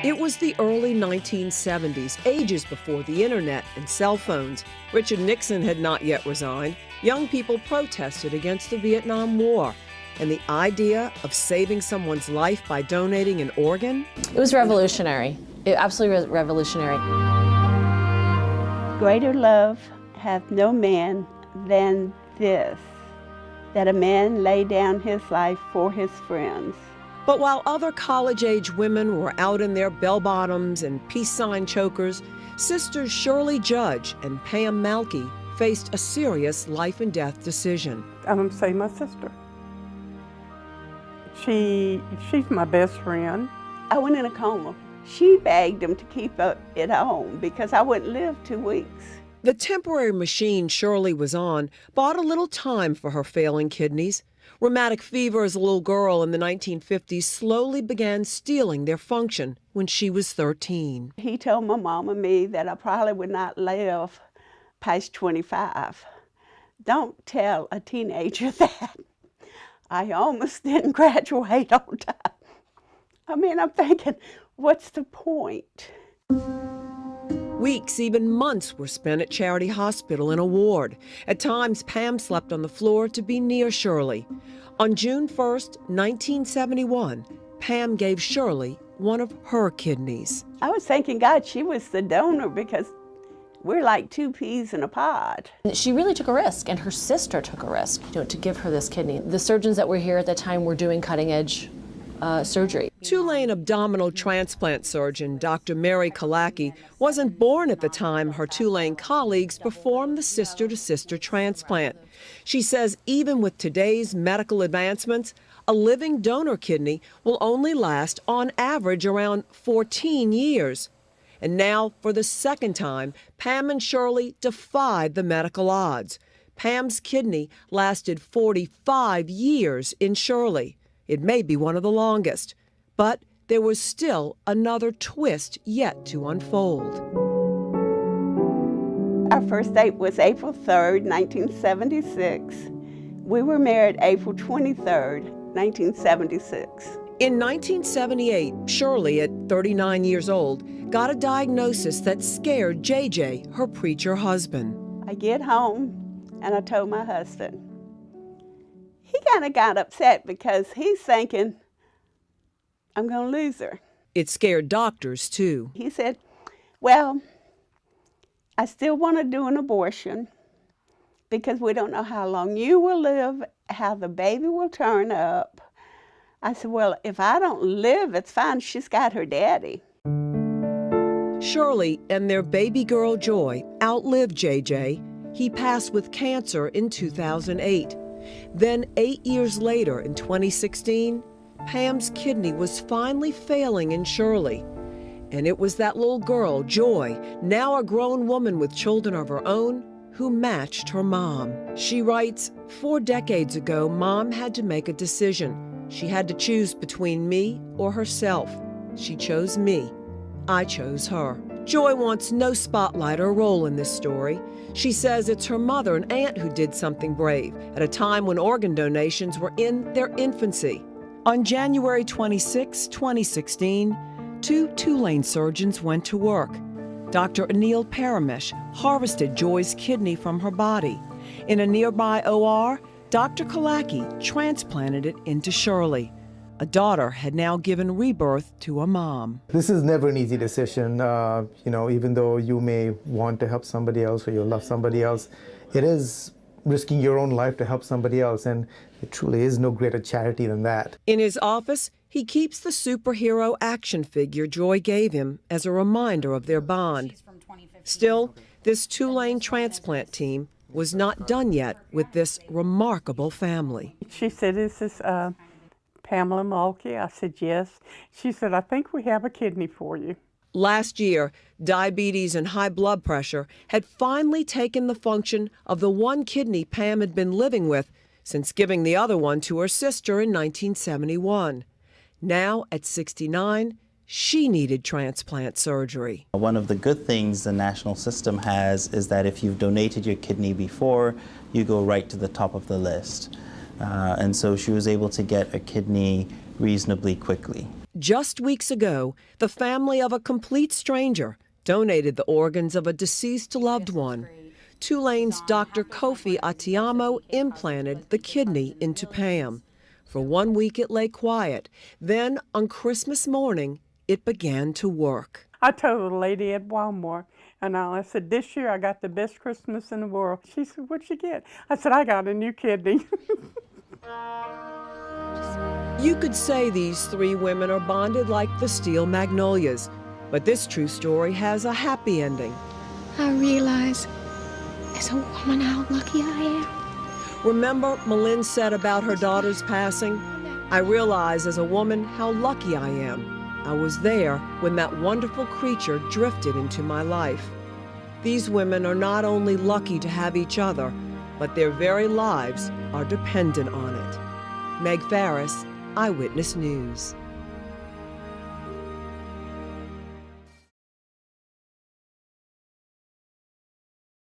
It was the early 1970s, ages before the internet and cell phones. Richard Nixon had not yet resigned. Young people protested against the Vietnam War. And the idea of saving someone's life by donating an organ? It was revolutionary. Absolutely revolutionary. Greater love hath no man than this, that a man lay down his life for his friends. But while other college-age women were out in their bell-bottoms and peace sign chokers, sisters Shirley Judge and Pam Malky faced a serious life-and-death decision. I'm going to say my sister. She's my best friend. I went in a coma. She begged him to keep it on because I wouldn't live 2 weeks. The temporary machine Shirley was on bought a little time for her failing kidneys. Rheumatic fever as a little girl in the 1950s slowly began stealing their function when she was 13. He told my mom and me that I probably would not live past 25. Don't tell a teenager that. I almost didn't graduate on time. I mean, I'm thinking, what's the point? Weeks, even months, were spent at Charity Hospital in a ward. At times, Pam slept on the floor to be near Shirley. On June 1st, 1971, Pam gave Shirley one of her kidneys. I was thanking God she was the donor because we're like two peas in a pod. She really took a risk, and her sister took a risk, to give her this kidney. The surgeons that were here at the time were doing cutting-edge surgery. Tulane abdominal transplant surgeon Dr. Mary Kalaki wasn't born at the time her Tulane colleagues performed the sister-to-sister transplant. She says even with today's medical advancements, a living donor kidney will only last on average around 14 years. And now, for the second time, Pam and Shirley defied the medical odds. Pam's kidney lasted 45 years in Shirley. It may be one of the longest, but there was still another twist yet to unfold. Our first date was April 3rd, 1976. We were married April 23rd, 1976. In 1978, Shirley, at 39 years old, got a diagnosis that scared JJ, her preacher husband. I get home and I told my husband. He kind of got upset because he's thinking, I'm going to lose her. It scared doctors, too. He said, well, I still want to do an abortion because we don't know how long you will live, how the baby will turn up. I said, well, if I don't live, it's fine. She's got her daddy. Shirley and their baby girl Joy outlived JJ. He passed with cancer in 2008. Then 8 years later, in 2016, Pam's kidney was finally failing in Shirley. And it was that little girl, Joy, now a grown woman with children of her own, who matched her mom. She writes, 4 decades ago, Mom had to make a decision. She had to choose between me or herself. She chose me. I chose her. Joy wants no spotlight or role in this story. She says it's her mother and aunt who did something brave at a time when organ donations were in their infancy. On January 26, 2016, 2 Tulane surgeons went to work. Dr. Anil Paramesh harvested Joy's kidney from her body. In a nearby OR, Dr. Kalaki transplanted it into Shirley. A daughter had now given rebirth to a mom. This is never an easy decision, even though you may want to help somebody else or you love somebody else, it is risking your own life to help somebody else, and it truly is no greater charity than that. In his office, he keeps the superhero action figure Joy gave him as a reminder of their bond. Still, this Tulane transplant team was not done yet with this remarkable family. She said, is this Pamela Malky? I said, yes. She said, I think we have a kidney for you. Last year, diabetes and high blood pressure had finally taken the function of the one kidney Pam had been living with since giving the other one to her sister in 1971. Now, at 69, she needed transplant surgery. One of the good things the national system has is that if you've donated your kidney before, you go right to the top of the list. And so she was able to get a kidney reasonably quickly. Just weeks ago, the family of a complete stranger donated the organs of a deceased loved one. Tulane's Dr. Kofi Atiamo implanted the kidney into Pam. For 1 week it lay quiet. Then, on Christmas morning, it began to work. I told the lady at Walmart, and I said, this year I got the best Christmas in the world. She said, what'd you get? I said, I got a new kidney. You could say these three women are bonded like the steel magnolias, but this true story has a happy ending. I realize as a woman how lucky I am. Remember Malin said about her daughter's passing? I realize as a woman how lucky I am. I was there when that wonderful creature drifted into my life. These women are not only lucky to have each other, but their very lives are dependent on it. Meg Farris, Eyewitness News.